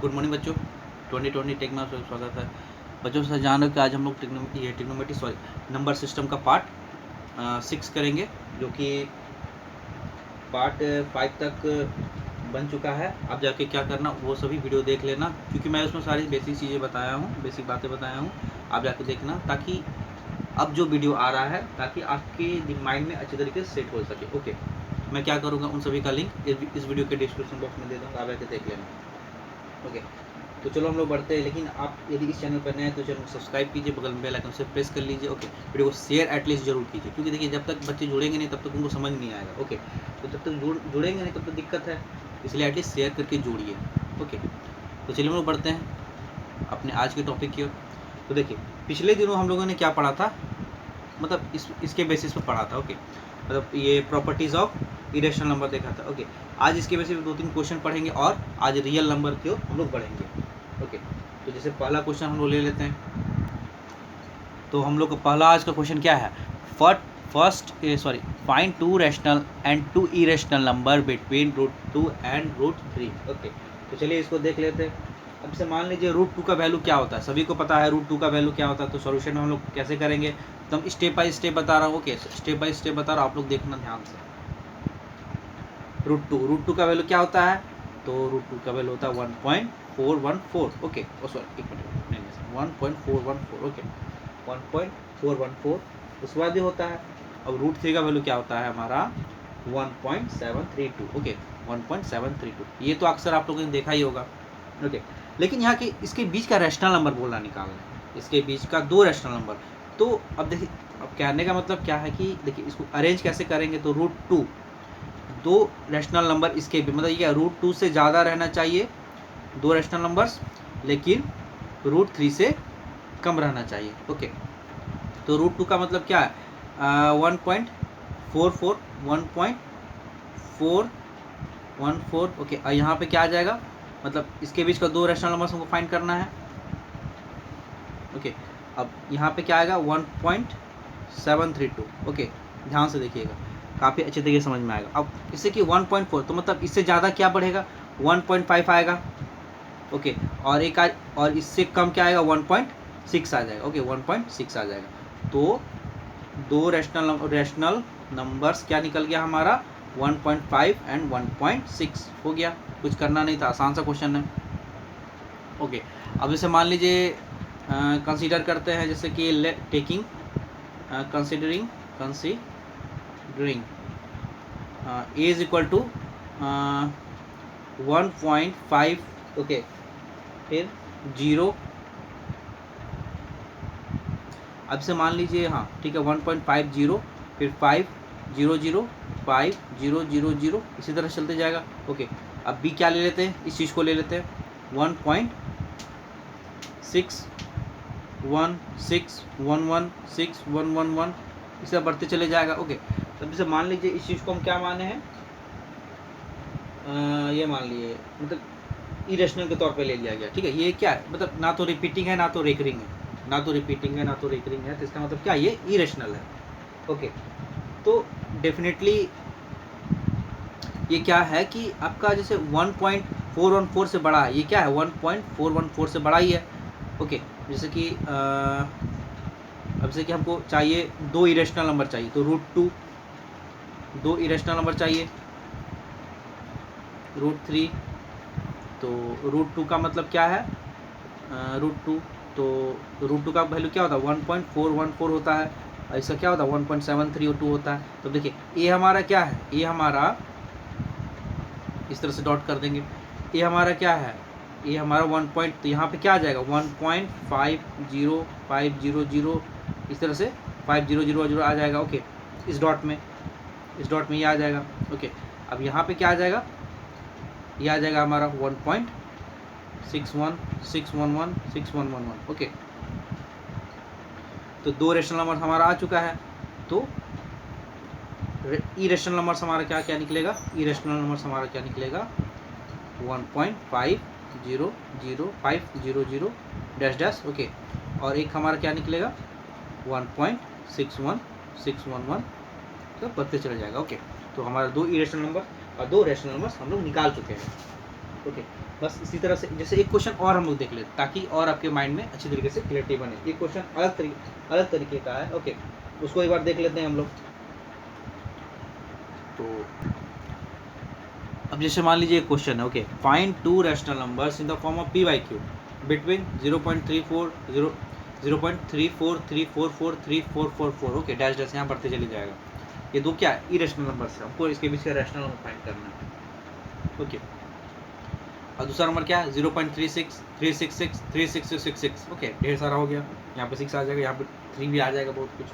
Good morning बच्चों, 2020 take में आपका स्वागत है। बच्चों से जान कि आज हम लोग टिग्नोमेट्री नंबर सिस्टम का पार्ट 6 करेंगे, जो कि पार्ट 5 तक बन चुका है। आप जाके क्या करना, वो सभी वीडियो देख लेना, क्योंकि मैं उसमें सारी बेसिक चीज़ें बताया हूँ, बेसिक बातें बताया हूँ। आप जाके देखना, ताकि अब जो वीडियो आ रहा है ताकि आपके माइंड में अच्छी तरीके से सेट हो सके। ओके, मैं क्या करूँगा, उन सभी का लिंक इस वीडियो के डिस्क्रिप्शन बॉक्स में दे दूँगा, आप जाके देख लेना। ओके, तो चलो हम लोग बढ़ते हैं। लेकिन आप यदि इस चैनल पर नए हैं तो चैनल को सब्सक्राइब कीजिए, बगल में बेल आइकन से प्रेस कर लीजिए। ओके, वीडियो को शेयर एटलीस्ट जरूर कीजिए, क्योंकि देखिए जब तक बच्चे जुड़ेंगे नहीं तब तक उनको समझ नहीं आएगा। ओके, तो जब तक जुड़ेंगे नहीं तब तक दिक्कत है, इसलिए एटलीस्ट शेयर करके जोड़िए। ओके, तो चलिए हम लोग बढ़ते हैं अपने आज के टॉपिक की ओर। तो देखिए पिछले दिनों हम लोगों ने क्या पढ़ा था, मतलब इसके बेसिस पर पढ़ा था। ओके, मतलब ये प्रॉपर्टीज़ ऑफ इरेशनल नंबर देखा था। ओके, आज इसके बेसिस पे 2-3 क्वेश्चन पढ़ेंगे और आज रियल नंबर की ओर हम लोग बढ़ेंगे। ओके, तो जैसे पहला क्वेश्चन हम लोग ले लेते हैं। तो हम लोग का पहला आज का क्वेश्चन क्या है, find 2 rational and 2 irrational number between √2 and √3। Okay, तो चलिए इसको देख लेते हैं। अब से मान लीजिए √2 का वैल्यू क्या होता है, सभी को पता है √2 का वैल्यू क्या होता है। तो सॉल्यूशन में हम लोग कैसे करेंगे, तो हम स्टेप बाय स्टेप बता रहा हूँ। ओके, स्टेप बाय स्टेप बता रहा हूँ, आप लोग देखना ध्यान से। √2 का वैल्यू क्या होता है, तो √2 का वैल्यू होता है 1.414। Okay, sorry 1.414। ओके, 1.414 उसके बाद भी होता है। अब √3 का वैल्यू क्या होता है हमारा 1.732। ओके, 1.732 ये तो अक्सर आप लोगों ने देखा ही होगा। ओके, लेकिन यहाँ के इसके बीच का रैशनल नंबर बोलना निकालना है, इसके बीच का 2 रैशनल नंबर। तो अब देखिए, अब कहने का मतलब क्या है कि देखिए इसको अरेंज कैसे करेंगे, तो √2 2 रैशनल नंबर इसके भी, मतलब ये √2 से ज़्यादा रहना चाहिए 2 रैशनल नंबर्स, लेकिन √3 से कम रहना चाहिए। ओके, तो √2 का मतलब क्या है 1.44 1.414। ओके, और यहाँ पे क्या आ जाएगा, मतलब इसके बीच का 2 रैशनल नंबर्स हमको फाइंड करना है। ओके, अब यहाँ पे क्या आएगा 1.732। ओके, ध्यान से देखिएगा, काफ़ी अच्छे तरीके से समझ में आएगा। अब इससे कि 1.4, तो मतलब इससे ज़्यादा क्या बढ़ेगा 1.5 आएगा। ओके, और और इससे कम क्या आएगा 1.6 आ जाएगा। ओके, 1.6 आ जाएगा। तो 2 रैशनल नंबर्स क्या निकल गया हमारा 1.5 एंड 1.6 हो गया। कुछ करना नहीं था, आसान सा क्वेश्चन है। ओके, अब जैसे मान लीजिए कंसीडर करते हैं, जैसे कि taking considering a is equal to 1.5। Okay, फिर 0। अब से मान लीजिए, हाँ ठीक है 1.50, फिर 500 5000, इसी तरह चलते जाएगा। ओके, अब बी क्या ले लेते हैं, इस चीज़ को ले लेते हैं 1.6116116111, इस तरह बढ़ते चले जाएगा। ओके, तब जैसे मान लीजिए इस चीज़ को हम क्या माने हैं, ये मान लिए मतलब इरेशनल के तौर पे ले लिया गया। ठीक है, ये क्या है, मतलब ना तो रिपीटिंग है ना तो रेकरिंग है, ना तो रिपीटिंग है ना तो रेकरिंग है, तो इसका मतलब क्या, ये इरेशनल है। ओके, तो डेफिनेटली ये क्या है कि आपका जैसे 1.414 से बड़ा है, ये क्या है 1.414 से बड़ा ही है। ओके, जैसे कि अब जैसे कि हमको चाहिए 2 इरेशनल नंबर चाहिए, तो √2 2 इरेशनल नंबर चाहिए, √3, तो √2 का मतलब क्या है √2, तो √2 का वैल्यू क्या होता है 1.414 होता है, ऐसा क्या होता है 1.732 होता है। तो देखिए ये हमारा क्या है, ये हमारा इस तरह से डॉट कर देंगे, ये हमारा क्या है, ये हमारा 1 पॉइंट, तो यहाँ पे क्या आ जाएगा 1.50500, इस तरह से 5000 आ जाएगा। ओके, इस डॉट में ये आ जाएगा। ओके, अब यहाँ पे क्या आ जाएगा, ये आ जाएगा हमारा 1.61611611। ओके, तो 2 रैशनल नंबर हमारा आ चुका है। तो इरेशनल नंबर्स हमारा क्या क्या निकलेगा, इरेशनल नंबर्स हमारा क्या निकलेगा 1.500500 ओके, और एक हमारा क्या निकलेगा 1.61611, तो बढ़ते चले जाएगा। ओके, तो हमारा 2 इरेशनल नंबर और 2 रैशनल नंबर्स हम लोग निकाल चुके हैं। ओके, बस इसी तरह से जैसे एक क्वेश्चन और हम लोग देख लेते ताकि और आपके माइंड में अच्छी तरीके से क्लियरिटी बने। ये क्वेश्चन अलग तरीके का है। ओके, उसको एक बार देख लेते हैं हम लोग। तो अब जैसे मान लीजिए एक क्वेश्चन है, okay, find 2 rational numbers in the form of p by q between 0.343434443444, okay, dash dash यहाँ बढ़ते चले जाएगा। ये दो क्या इरेशनल नंबर्स है, हमको इसके बीच का रैशनल नंबर फाइंड करना है। ओके, और दूसरा नंबर क्या है 0.36 366 36666, ओके, ढेर सारा हो गया। यहाँ पे 6 आ जाएगा, यहाँ पे 3 भी आ जाएगा, बहुत कुछ।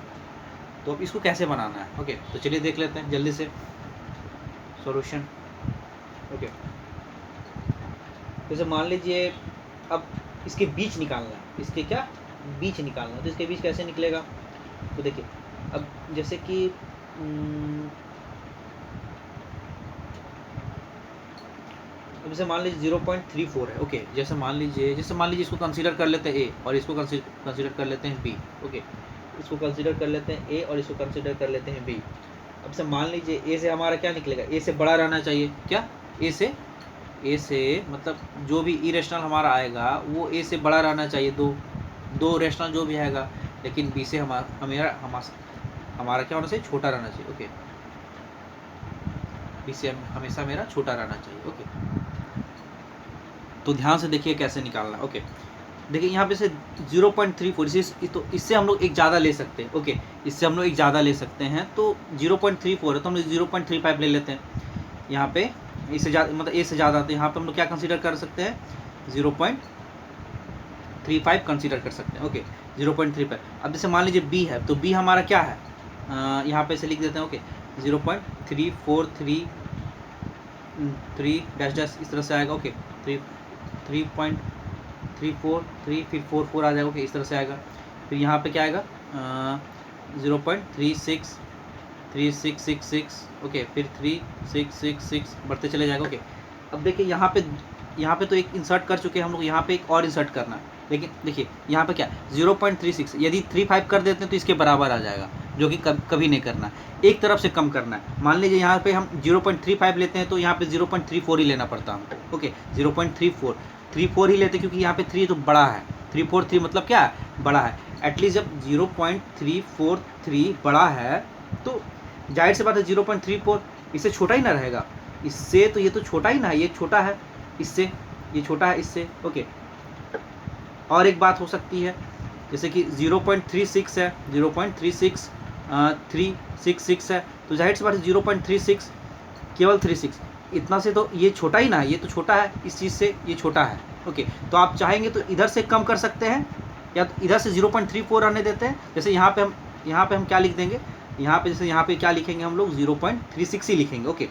तो अब इसको कैसे बनाना है? ओके, तो चलिए देख लेते हैं जल्दी से सॉल्यूशन। ओके, जैसे मान लीजिए अब इसके बीच निकालना है, इसके क्या बीच निकालना है, तो इसके बीच कैसे निकलेगा? तो देखिए अब जैसे कि अब जैसे मान लीजिए 0.34 है। ओके, जैसे मान लीजिए इसको कंसीडर कर लेते हैं ए और इसको कंसीडर कर लेते हैं बी। ओके, इसको कंसीडर कर लेते हैं ए और इसको कंसीडर कर लेते हैं बी। अब से मान लीजिए ए से हमारा क्या निकलेगा? ए से बड़ा रहना चाहिए। क्या? ए से मतलब जो भी इरेशनल हमारा आएगा वो ए से बड़ा रहना चाहिए, दो रेशनल जो भी आएगा, लेकिन बी से हमारा क्या होना चाहिए? छोटा रहना चाहिए। ओके, बी से हमेशा मेरा छोटा रहना चाहिए। ओके, तो ध्यान से देखिए कैसे निकालना। ओके, देखिए यहाँ पे से 0.34, तो इससे हम लोग एक ज़्यादा ले सकते हैं। ओके, इससे हम लोग एक ज़्यादा ले सकते हैं, तो 0.34 है तो हम लोग 0.35 ले लेते हैं। यहाँ पे इससे ज़्यादा मतलब ए से ज़्यादा, तो यहाँ पे हम लोग क्या कंसीडर कर सकते हैं? 0.35 कंसीडर कर सकते हैं। ओके, 0.35। अब जैसे मान लीजिए बी है, तो बी हमारा क्या है? यहाँ पे से लिख देते हैं। ओके, 0.3433 डैश डैश इस तरह से आएगा। ओके, 3.343 फिर 44 आ जाएगा। ओके, इस तरह से आएगा। फिर यहाँ पे क्या आएगा? 0.363666। ओके, फिर 3666 बढ़ते चले जाएगा। ओके, अब देखिए यहाँ पे तो एक इंसर्ट कर चुके हैं हम लोग, यहाँ पे एक और इंसर्ट करना है। लेकिन देखिए यहाँ पे क्या 0.36, यदि 35 कर देते हैं तो इसके बराबर आ जाएगा, जो कि कभी नहीं करना, एक तरफ से कम करना है। मान लीजिए यहाँ पे हम 0.35 लेते हैं तो यहाँ पे 0.34 ही लेना पड़ता है हमको। ओके, 0.34 ही लेते क्योंकि यहाँ पे 3 तो बड़ा है, 343 मतलब क्या है? बड़ा है। एटलीस्ट जब 0.343 बड़ा है तो जाहिर सी बात है 0.34 इससे छोटा ही ना रहेगा। इससे तो ये तो छोटा ही ना है, ये छोटा है इससे, ये छोटा है इससे। ओके, और एक बात हो सकती है जैसे कि 0.36 है, 0.36366 है, तो जाहिर सी बात है 0.36 केवल 36 इतना से तो ये छोटा ही ना है, ये तो छोटा है इस चीज़ से, ये छोटा है। ओके, तो आप चाहेंगे तो इधर से कम कर सकते हैं या तो इधर से 0.34 आने देते हैं। जैसे यहाँ पे हम क्या लिख देंगे? यहाँ पे जैसे यहाँ पे क्या लिखेंगे हम लोग? 0.36 ही लिखेंगे। ओके,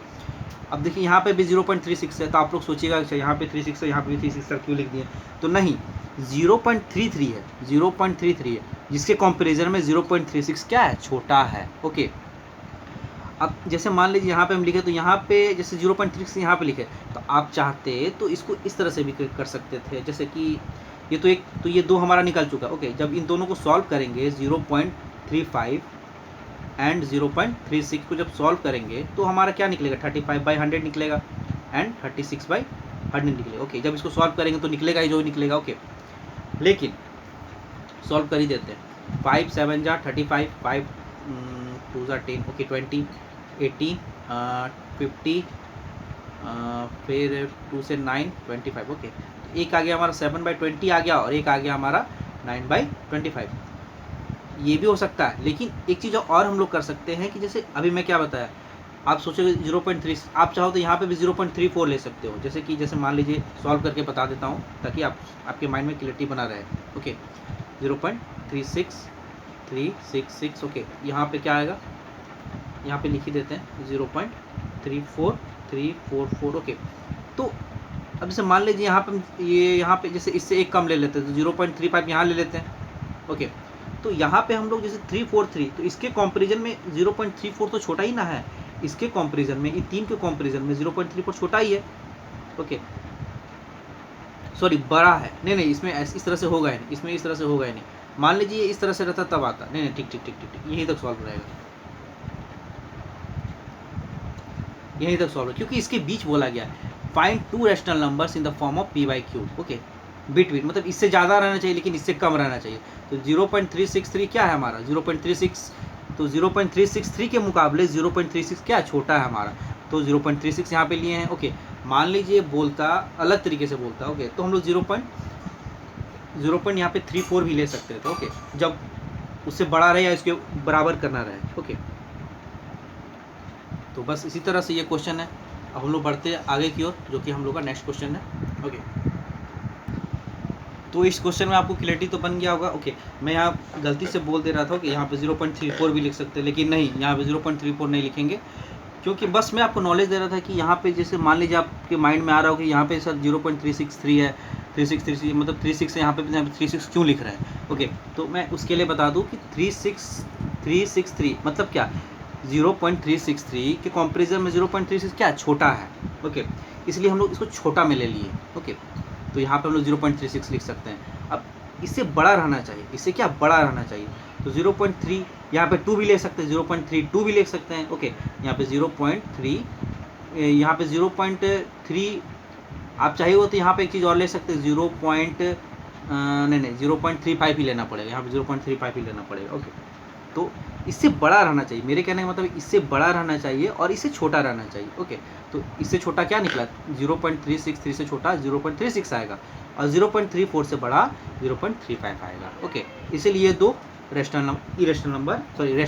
अब देखिए यहाँ पे भी 0.36 है, तो आप लोग सोचिएगा अच्छा यहाँ पे 36 है, यहाँ पे भी 36 क्यों लिख दिए? तो नहीं, 0.33 है, 0.33 है, जिसके कंपैरिजन में 0.36 क्या है? छोटा है। ओके, अब जैसे मान लीजिए यहाँ पे हम लिखे, तो यहाँ पे जैसे 0.36 यहाँ पे लिखे, तो आप चाहते तो इसको इस तरह से भी कर सकते थे, जैसे कि ये दो हमारा निकल चुका। ओके, जब इन दोनों को सॉल्व करेंगे 0.35 एंड 0.36 को जब सॉल्व करेंगे तो हमारा क्या निकलेगा? 35/100 निकलेगा एंड 36/100 निकलेगा। ओके, जब इसको सॉल्व करेंगे तो निकलेगा ही जो निकलेगा। ओके, लेकिन सॉल्व कर ही देते हैं। 5 7 जा 35, 5 2 जा 10, ओके, 20 80 50 फिर 2 से 9 25। ओके, तो एक आ गया हमारा 7/20 आ गया और एक आ गया हमारा 9/25। ये भी हो सकता है, लेकिन एक चीज़ और हम लोग कर सकते हैं कि जैसे अभी मैं क्या बताया, आप सोचोगे 0.3, आप चाहो तो यहाँ पे भी 0.34 ले सकते हो। जैसे मान लीजिए सॉल्व करके बता देता हूँ ताकि आपके माइंड में क्लियरिटी बना रहे। ओके, 0.36366। ओके, यहाँ पे क्या आएगा? यहाँ पे लिख ही देते हैं 0.34344। ओके, तो अब जैसे मान लीजिए यहाँ पे जैसे इससे एक कम ले लेते हैं, तो 0.35 यहाँ ले लेते हैं। ओके, तो यहाँ पे हम लोग जैसे 343, तो इसके कंपैरिजन में 0.34 तो छोटा ही ना है, इसके कंपैरिजन में, ये 3 के कंपैरिजन में 0.34 छोटा ही है। ओके, सॉरी बड़ा है, नहीं इसमें इस तरह से होगा ही नहीं, इसमें इस तरह से होगा ही नहीं। मान लीजिए इस तरह से रहता तब आता, नहीं ठीक, यहीं तक सॉल्व रहेगा, यहीं तक सॉल्व, क्योंकि इसके बीच बोला गया है। Find to rational numbers in the form of P by Q. Okay, between मतलब इससे ज़्यादा रहना चाहिए लेकिन इससे कम रहना चाहिए। तो 0.363 क्या है हमारा 0.36, तो 0.363 के मुकाबले 0.36 क्या छोटा है हमारा, तो 0.36 यहाँ पे लिए हैं। ओके, मान लीजिए बोलता अलग तरीके से बोलता, ओके, तो हम लोग 0. यहाँ पे 34 भी ले सकते थे। ओके, जब उससे बड़ा रहे या इसके बराबर करना रहे। ओके, तो बस इसी तरह से ये क्वेश्चन है। अब हम लोग बढ़ते हैं आगे की ओर, जो कि हम लोग का नेक्स्ट क्वेश्चन है। ओके, तो इस क्वेश्चन में आपको क्लियरिटी तो बन गया होगा। ओके, मैं यहाँ गलती से बोल दे रहा था कि यहाँ पे 0.34 भी लिख सकते हैं, लेकिन नहीं, यहाँ पे 0.34 नहीं लिखेंगे, क्योंकि बस मैं आपको नॉलेज दे रहा था कि यहाँ पे जैसे मान लीजिए आपके माइंड में आ रहा हो कि यहाँ पे सर 0.363 है, 3633 मतलब 36 है, यहाँ पे 36 क्यों लिख रहे हैं। ओके, तो मैं उसके लिए बता दूँ कि 363 मतलब क्या, 0.363 के कंपेरिजन में 0.36 क्या छोटा है। ओके, इसलिए हम लोग इसको छोटा में ले लिए। ओके, तो यहाँ पे हम लोग 0.36 लिख सकते हैं। अब इससे बड़ा रहना चाहिए, इससे क्या बड़ा रहना चाहिए, तो 0.3, यहाँ पे 2 भी ले सकते हैं, 0.32 भी ले सकते हैं। ओके, यहाँ पे 0.3, यहाँ पे 0.3 आप चाहिए हो तो यहाँ पे एक चीज़ और ले सकते हैं, 0.35 ही लेना पड़ेगा, यहाँ पे 0.35 ही लेना पड़ेगा। ओके, तो इससे बड़ा रहना चाहिए, मेरे कहने का मतलब इससे बड़ा रहना चाहिए और इससे छोटा रहना चाहिए। ओके, तो इससे छोटा क्या निकला, 0.363 से छोटा 0.36 आएगा और 0.34 से बड़ा 0.35 आएगा। ओके, इसीलिए दो रैशनल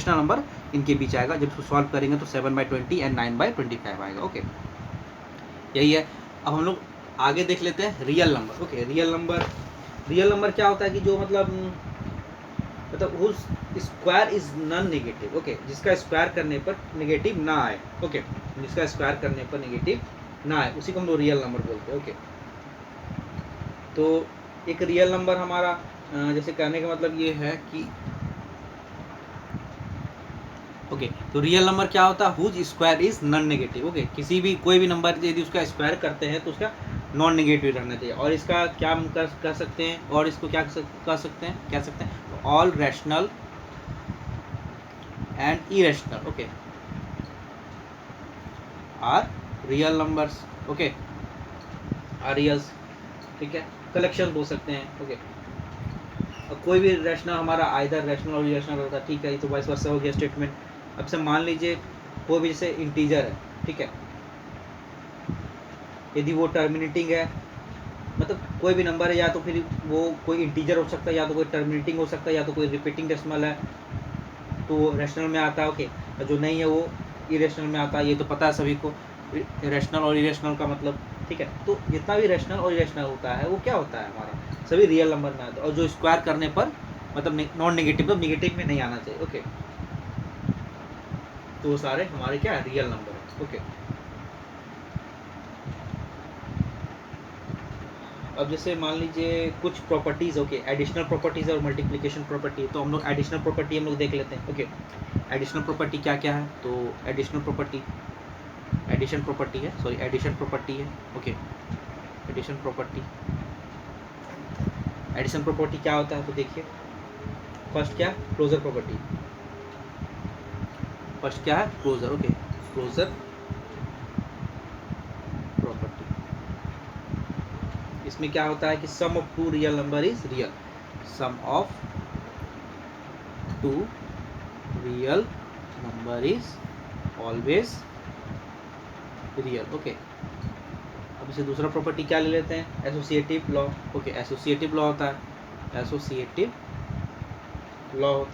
नंबर इनके बीच आएगा। जब इसको सॉल्व करेंगे तो 7/20 एंड 9/25 आएगा। ओके, यही है। अब हम लोग आगे देख लेते हैं real number. Okay, real number क्या होता है कि जो मतलब whose square is non negative. Okay, जिसका स्क्वायर करने पर नेगेटिव ना आए। ओके, जिसका स्क्वायर करने पर नेगेटिव ना आए उसी को हम लोग रियल नंबर बोलते हैं। ओके, तो एक रियल नंबर हमारा जैसे कहने का मतलब ये है कि ओके, तो रियल नंबर क्या होता है, whose square is non negative. Okay, किसी भी कोई भी नंबर यदि उसका स्क्वायर करते हैं तो उसका नॉन नेगेटिव रहना चाहिए। और इसका क्या हम कर सकते हैं, और इसको क्या कह सकते हैं all rational and irrational. Okay, are real numbers. Okay, are reals, ठीक है, कलेक्शन बोल सकते हैं। ओके, कोई भी रैशनल हमारा आइदर रैशनल और इरेशनल होता है, ठीक है, ये तो वाइस वर्सा हो गया स्टेटमेंट। अब से मान लीजिए कोई भी जैसे इंटीजर है, ठीक है, यदि वो टर्मिनेटिंग है, मतलब कोई भी नंबर है, या तो फिर वो कोई इंटीजर हो सकता है, या तो कोई टर्मिनेटिंग हो सकता है, या तो कोई रिपीटिंग डेसिमल है, तो रैशनल में आता है। ओके, और जो नहीं है वो इरेशनल में आता है, ये तो पता है सभी को रैशनल और इरेशनल का मतलब, ठीक है। तो जितना भी रैशनल और इरेशनल होता है वो क्या होता है हमारा, सभी रियल नंबर में आता है, और जो स्क्वायर करने पर मतलब नॉन नेगेटिव, मतलब निगेटिव में नहीं आना चाहिए। ओके, तो वो सारे हमारे क्या है, रियल नंबर है। ओके, अब जैसे मान लीजिए कुछ प्रॉपर्टीज, ओके, एडिशनल प्रॉपर्टीज और मल्टीप्लिकेशन प्रॉपर्टी, तो हम लोग एडिशनल प्रॉपर्टी हम लोग देख लेते हैं। ओके, एडिशनल प्रॉपर्टी क्या क्या है, तो एडिशनल प्रॉपर्टी एडिशन प्रॉपर्टी है। ओके, एडिशन प्रॉपर्टी क्या होता है, तो देखिए फर्स्ट क्या है, क्लोजर प्रॉपर्टी। फर्स्ट क्या है, क्लोजर। ओके, क्लोजर प्रॉपर्टी, इसमें क्या होता है कि sum of two real number is real, sum of two real number is always real. Okay, अब इसे दूसरा प्रॉपर्टी क्या ले लेते हैं, associative law. Okay, associative law होता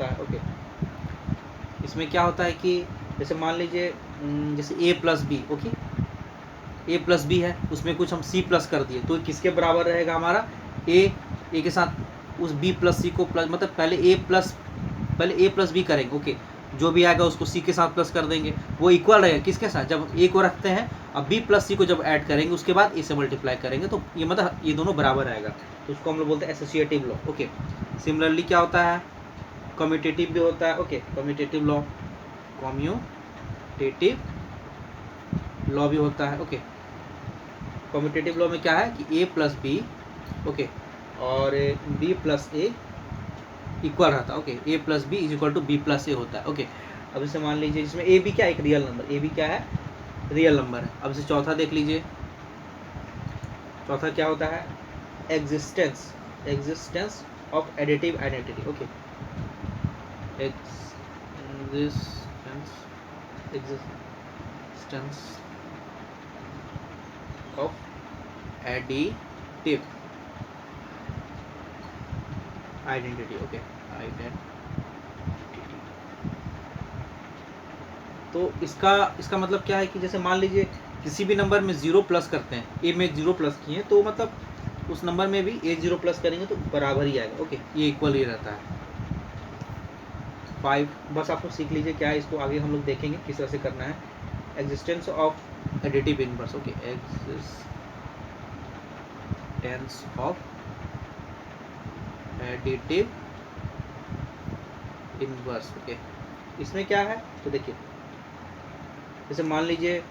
है, ओके, इसमें क्या होता है कि जैसे मान लीजिए जैसे a plus b, okay, a plus b है, उसमें कुछ हम c प्लस कर दिए, तो किसके बराबर रहेगा हमारा, a के साथ उस b प्लस सी को प्लस, मतलब पहले a प्लस बी करेंगे। ओके, जो भी आएगा उसको c के साथ प्लस कर देंगे, वो इक्वल रहेगा किसके साथ, जब a को रखते हैं, अब b प्लस सी को जब ऐड करेंगे उसके बाद a से मल्टीप्लाई करेंगे, तो ये मतलब ये दोनों बराबर आएगा, तो उसको हम लोग बोलते हैं एसोसिएटिव लॉ। ओके, सिमिलरली क्या होता है, कम्यूटेटिव भी होता है। ओके, कम्यूटेटिव लॉ भी होता है। ओके, कम्यूटेटिव लॉ में क्या है कि a प्लस बी, ओके, और b प्लस ए इक्वल रहता है। Okay, a plus b is equal to b plus a होता है। ओके, अब इसे मान लीजिए जिसमें a b क्या एक रियल नंबर, a b क्या है, रियल नंबर है। अब इसे चौथा देख लीजिए, चौथा क्या होता है, existence of additive identity. Okay, existence of additive identity. Okay, identity. तो इसका मतलब क्या है कि जैसे मान लीजिए किसी भी नंबर में 0 प्लस करते हैं, ए में 0 प्लस किए तो मतलब उस नंबर में भी ए 0 प्लस करेंगे तो बराबर ही आएगा। ओके, ये इक्वल ही रहता है। 5 बस आपको सीख लीजिए क्या है, इसको आगे हम लोग देखेंगे किस तरह से करना है। Existence of additive inverse. Okay, existence of additive inverse. Okay, इसमें क्या है तो देखिए, जैसे मान लीजिए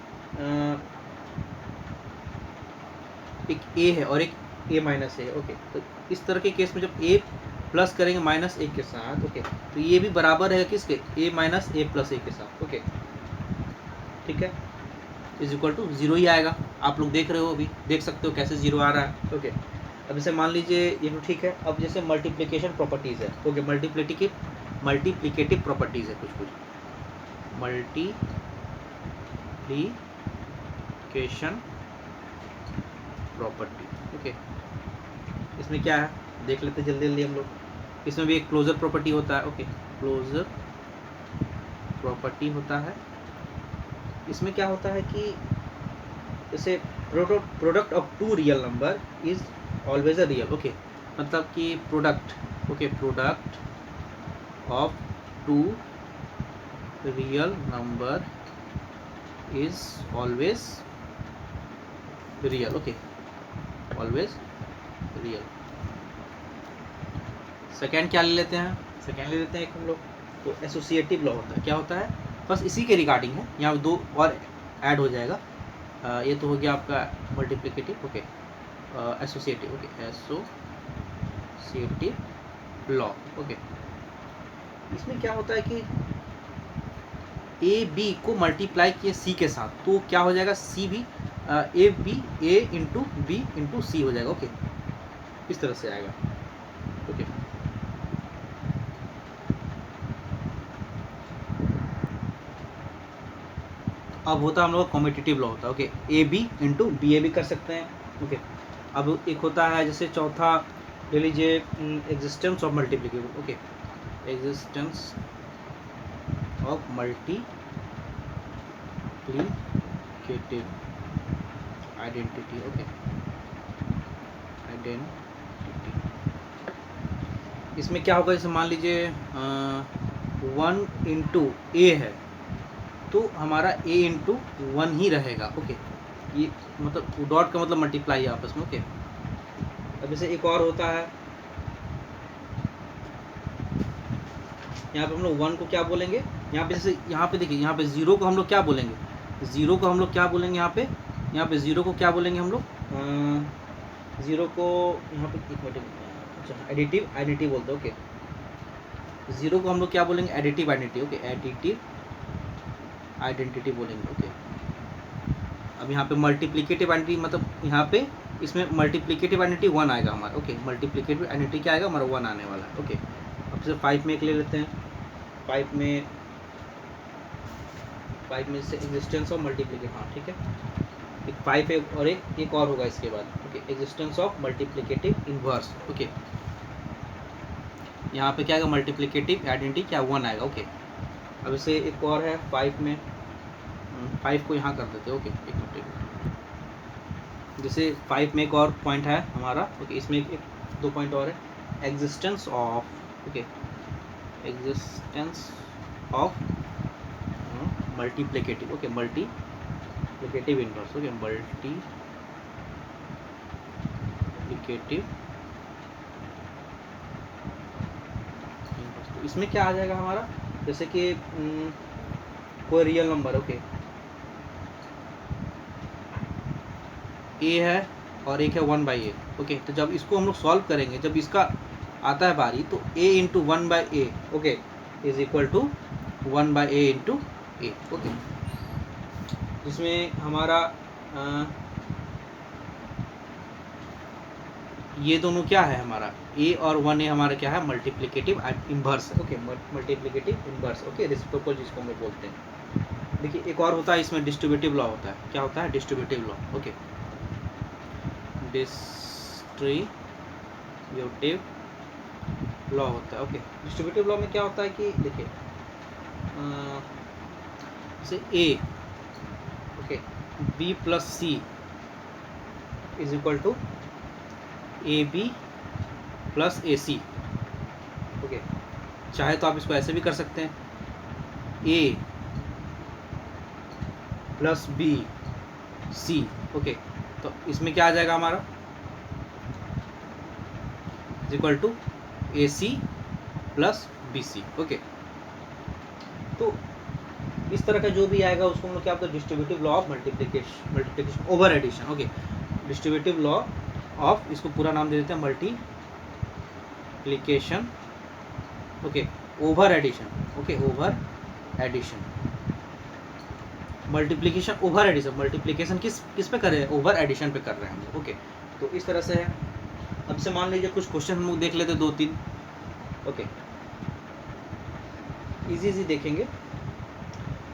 एक ए है और एक ए माइनस है। ओके, तो इस तरह के केस में जब ए प्लस करेंगे माइनस ए के साथ, ओके, तो ये भी बराबर है किसके, ए माइनस ए प्लस ए के साथ। ओके, ठीक है, इज इक्वल टू 0 ही आएगा। आप लोग देख रहे हो, अभी देख सकते हो कैसे 0 आ रहा है। ओके, अब जैसे मान लीजिए ये तो ठीक है। अब जैसे मल्टीप्लिकेशन प्रॉपर्टीज़ है। ओके, मल्टीप्लिकेटिव प्रॉपर्टीज़ है कुछ मल्टीप्लिकेशन प्रॉपर्टी। ओके, इसमें क्या है देख लेते हैं जल्दी जल्दी हम लोग। इसमें भी एक क्लोजर प्रॉपर्टी होता है। ओके, क्लोजर प्रॉपर्टी होता है। इसमें क्या होता है कि जैसे product of two real number is always a real. Okay, मतलब कि product of two real number is always real. Okay, always real. Second क्या ले लेते हैं, सेकेंड ले लेते हैं एक हम लोग, तो एसोसिएटिव लॉ होता है। क्या होता है, बस इसी के रिगार्डिंग है, यहाँ 2 और ऐड हो जाएगा। ये तो हो गया आपका multiplicative. Okay, associative. Okay, associative law. Okay, इसमें क्या होता है कि ए बी को मल्टीप्लाई किए सी के साथ, तो क्या हो जाएगा, सी भी ए इंटू बी इंटू सी हो जाएगा। ओके, इस तरह से आएगा। ओके, अब होता है हम लोग का कॉम्पिटिटिव लॉ होता है। Okay, a b into b a भी कर सकते हैं। ओके, अब एक होता है जैसे चौथा ले लीजिए, existence of multiplicative. Okay, existence of multiplicative identity. Okay, identity. इसमें क्या होगा, जैसे मान लीजिए 1 इंटू ए है तो हमारा ए इंटू 1 ही रहेगा। ओके, ये मतलब डॉट का मतलब मल्टीप्लाई है आपस में। ओके, अब जैसे एक और होता है, यहाँ पे हम लोग 1 को क्या बोलेंगे, यहाँ पे जैसे यहाँ पे देखिए, यहाँ पे 0 को हम लोग क्या बोलेंगे, 0 को हम लोग क्या बोलेंगे, यहाँ पे 0 को क्या बोलेंगे हम लोग, 0 को यहाँ पे एक मिनट, अच्छा एडिटिव आइडेंटिटी बोलते हैं। ओके, 0 को हम लोग क्या बोलेंगे, additive identity. Okay, additive identity बोलेंगे। ओके, अब यहाँ पे मल्टीप्लिकेटिव आइडेंटिटी मतलब यहाँ पे इसमें मल्टीप्लिकेटिव आइडेंटिटी 1 आएगा हमारा। ओके, मल्टीप्लिकेटिव आइडेंटिटी क्या आएगा हमारा, 1 आने वाला है। ओके, अब से 5 में एक ले लेते हैं। 5 में से एग्जिस्टेंस ऑफ मल्टीप्लिकेट, हाँ ठीक है, एक 5 है और एक और होगा इसके बाद। Okay, existence of multiplicative inverse. Okay, यहाँ पे क्या आएगा, मल्टीप्लिकेटिव आइडेंटिटी क्या 1 आएगा। ओके, अब इसे एक और है 5 में, 5 को यहाँ कर देते हैं। ओके, एक मिनट, जैसे 5 में एक और पॉइंट है हमारा। ओके, इसमें एक 2 पॉइंट और है, existence of, okay, existence of multiplicative. Okay, multiplicative inverse. Okay, multiplicative inverse. तो इसमें क्या आ जाएगा हमारा, जैसे कि कोई रियल नंबर। ओके, ए है और एक है 1/a। ओके, तो जब इसको हम लोग सॉल्व करेंगे, जब इसका आता है बारी, तो a into 1/a, okay, is equal to 1/a into a. Okay, जिसमें हमारा ये दोनों क्या है हमारा, ए और 1a हमारा क्या है, multiplicative inverse. Okay, multiplicative inverse. Okay, reciprocal जिसको हम लोग बोलते हैं। देखिए एक और होता है इसमें, डिस्ट्रीब्यूटिव लॉ होता है। क्या होता है, distributive law. Okay, distributive law होता है। ओके, डिस्ट्रीब्यूटिव लॉ में क्या होता है कि देखिए से a, okay, b plus c is equal to a b plus a c. Okay, चाहे तो आप इसको ऐसे भी कर सकते हैं, a plus b c. Okay, तो इसमें क्या आ जाएगा हमारा, is equal to a c plus b c. Okay, तो इस तरह का जो भी आएगा उसको हम लोग क्या बोलते हैं, distributive law of multiplication over addition. Okay, distributive law of, इसको पूरा नाम दे देते हैं multiplication, okay, over addition. Okay, over addition, multiplication over addition. Multiplication किस पे कर रहे हैं, ओवर एडिशन पे कर रहे हैं हम लोग। ओके, तो इस तरह से है। अब से मान लीजिए कुछ क्वेश्चन हम लोग देख लेते 2-3। ओके, इजी देखेंगे।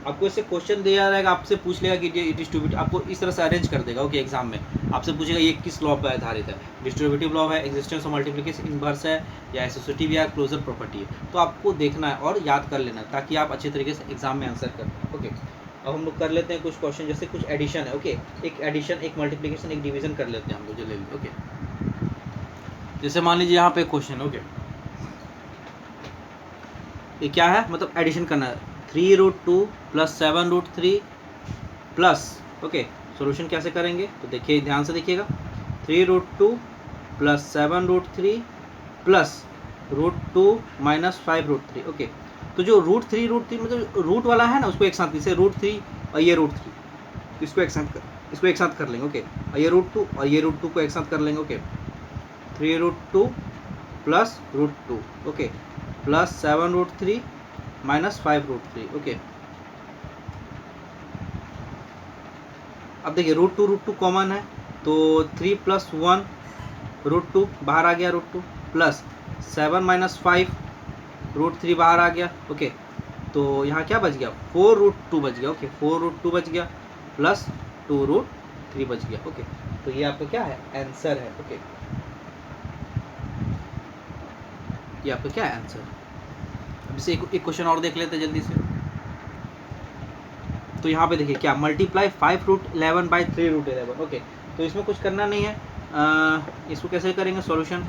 आपको इससे क्वेश्चन दिया जाएगा, आपसे पूछ लेगा कि ये डिस्ट्रीब्यूटिव, आपको इस तरह से अरेंज कर देगा। ओके, एग्जाम में आपसे पूछेगा ये किस लॉ पर आधारित है, डिस्ट्रीब्यूटिव लॉ है, एग्जिस्टेंस और मल्टीप्लिकेशन इनवर्स है, या एसोसिएटिव या क्लोजर प्रॉपर्टी है। तो आपको देखना है और याद कर लेना है ताकि आप अच्छे तरीके से एग्जाम में आंसर कर पाए। ओके, अब हम लोग कर लेते हैं कुछ क्वेश्चन, जैसे कुछ एडिशन है। ओके, एक एडिशन, एक मल्टीप्लिकेशन, एक डिवीजन कर लेते हैं हम लोग, जो ले लेंगे। ओके, जैसे मान लीजिए यहाँ पे क्वेश्चन। ओके, ये क्या है, मतलब एडिशन करना है, 3√2 प्लस 7√3 प्लस। ओके, सॉल्यूशन कैसे करेंगे तो देखिए, ध्यान से देखिएगा, 3√2 प्लस 7√3 प्लस √2 माइनस 5√3। ओके, तो जो √3 मतलब रूट वाला है ना, उसको एक साथ, जैसे √3 और ये √3, इसको एक साथ कर लेंगे। ओके, और ये √2 और ये √2 को एक साथ कर लेंगे। Okay, 3√2 plus √2, okay, plus 7√3 minus 5√3। Okay, अब देखिए √2 कॉमन है, तो 3 प्लस 1 √2 बाहर आ गया, √2 प्लस 7 माइनस 5 √3 बाहर आ गया। ओके, तो यहाँ क्या बच गया, 4√2 बच गया। ओके, 4√2 बच गया प्लस 2√3 बच गया। ओके, तो ये आपका क्या है, आंसर है। ओके, ये आपका क्या है, आंसर। अब इसे एक क्वेश्चन और देख लेते हैं जल्दी से। तो यहाँ पे देखिए क्या, मल्टीप्लाई 5√11 बाई 3√11। ओके, तो इसमें कुछ करना नहीं है, इसको कैसे करेंगे सॉल्यूशन,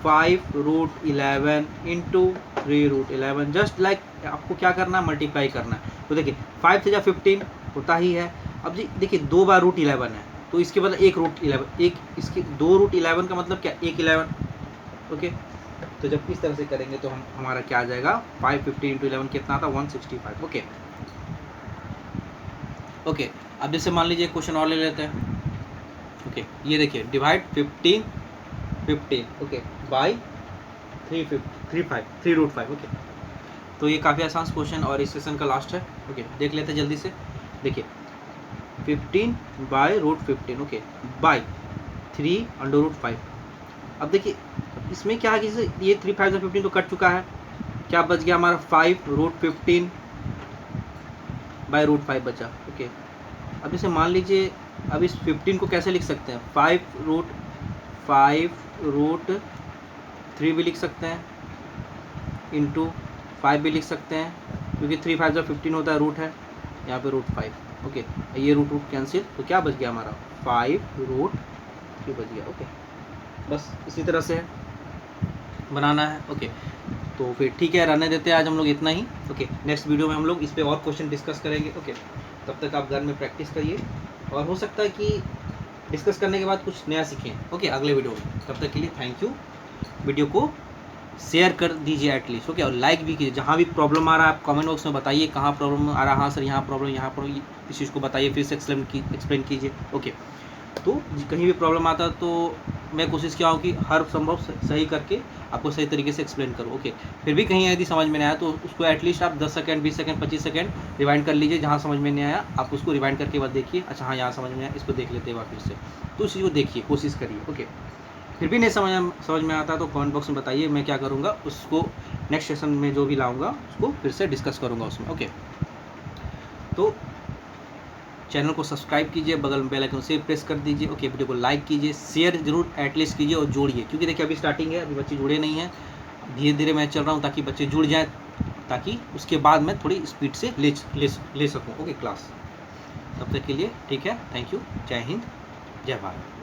5√11 इंटू 3√11, जस्ट लाइक आपको क्या करना है, मल्टीप्लाई करना है। तो देखिए 5 से 15 होता ही है। अब जी देखिए 2 बार √11 है, तो इसके बदले 1√11, एक इसके 2√11 का मतलब क्या, 111। ओके, तो जब इस तरह से करेंगे तो हमारा क्या आ जाएगा, 550 इंटू 11 कितना आता है, 165। ओके, ओके, अब जैसे मान लीजिए क्वेश्चन और ले लेते हैं। ओके, ये देखिए, डिवाइड 15 ओके बाई 3√5। ओके, तो ये काफ़ी आसान क्वेश्चन और इस सेशन का लास्ट है। ओके, देख लेते हैं जल्दी से। देखिए 15 बाई √15, ओके, बाई 3√5। अब देखिए इसमें क्या है कि ये 3 5 15 तो कट चुका है, क्या बच गया हमारा, 5√15 बाई √5 बचा। ओके, अब जैसे मान लीजिए, अब इस 15 को कैसे लिख सकते हैं, 5√3 भी लिख सकते हैं, इंटू 5 भी लिख सकते हैं, क्योंकि 3 5 15 होता है, रूट है यहाँ पे √5। ओके, ये रूट कैंसिल, तो क्या बच गया हमारा, 5√3 बच गया। ओके, बस इसी तरह से बनाना है। ओके, तो फिर ठीक है, रहने देते हैं आज हम लोग इतना ही। ओके, नेक्स्ट वीडियो में हम लोग इस पे और क्वेश्चन डिस्कस करेंगे। ओके, तब तक आप घर में प्रैक्टिस करिए, और हो सकता है कि डिस्कस करने के बाद कुछ नया सीखें। ओके, अगले वीडियो में। तब तक के लिए थैंक यू। वीडियो को शेयर कर दीजिए एटलीस्ट। ओके, और लाइक भी कीजिए। जहाँ भी प्रॉब्लम आ रहा है आप कमेंट बॉक्स में बताइए, कहाँ प्रॉब्लम आ रहा है, हाँ सर यहाँ प्रॉब्लम, इस चीज़ को बताइए, फिर से एक्सप्लेन कीजिए। ओके, तो कहीं भी प्रॉब्लम आता है तो मैं कोशिश किया हूँ कि हर संभव सही करके आपको सही तरीके से एक्सप्लेन करूँ। ओके, फिर भी कहीं यदि समझ में नहीं आया तो उसको एटलीस्ट आप 10 सेकंड 20 सेकंड 25 सेकंड रिवाइंड कर लीजिए। जहाँ समझ में नहीं आया आप उसको रिवाइंड करके बाद देखिए, अच्छा हाँ यहाँ समझ में आया, इसको देख लेते हैं फिर से। तो उस चीज़ को देखिए, कोशिश करिए। ओके, फिर भी नहीं समझ में आता तो कमेंट बॉक्स में बताइए, मैं क्या करूँगा उसको नेक्स्ट सेशन में जो भी लाऊंगा उसको फिर से डिस्कस करूँगा उसमें। ओके, तो चैनल को सब्सक्राइब कीजिए, बगल में बेल आइकन से प्रेस कर दीजिए। ओके, वीडियो को लाइक कीजिए, शेयर जरूर एटलीस्ट कीजिए और जोड़िए, क्योंकि देखिए अभी स्टार्टिंग है, अभी बच्चे जुड़े नहीं हैं। धीरे धीरे मैं चल रहा हूँ ताकि बच्चे जुड़ जाएँ, ताकि उसके बाद मैं थोड़ी स्पीड से ले सकूँ। ओके क्लास, तब तक के लिए ठीक है, थैंक यू, जय हिंद, जय भारत।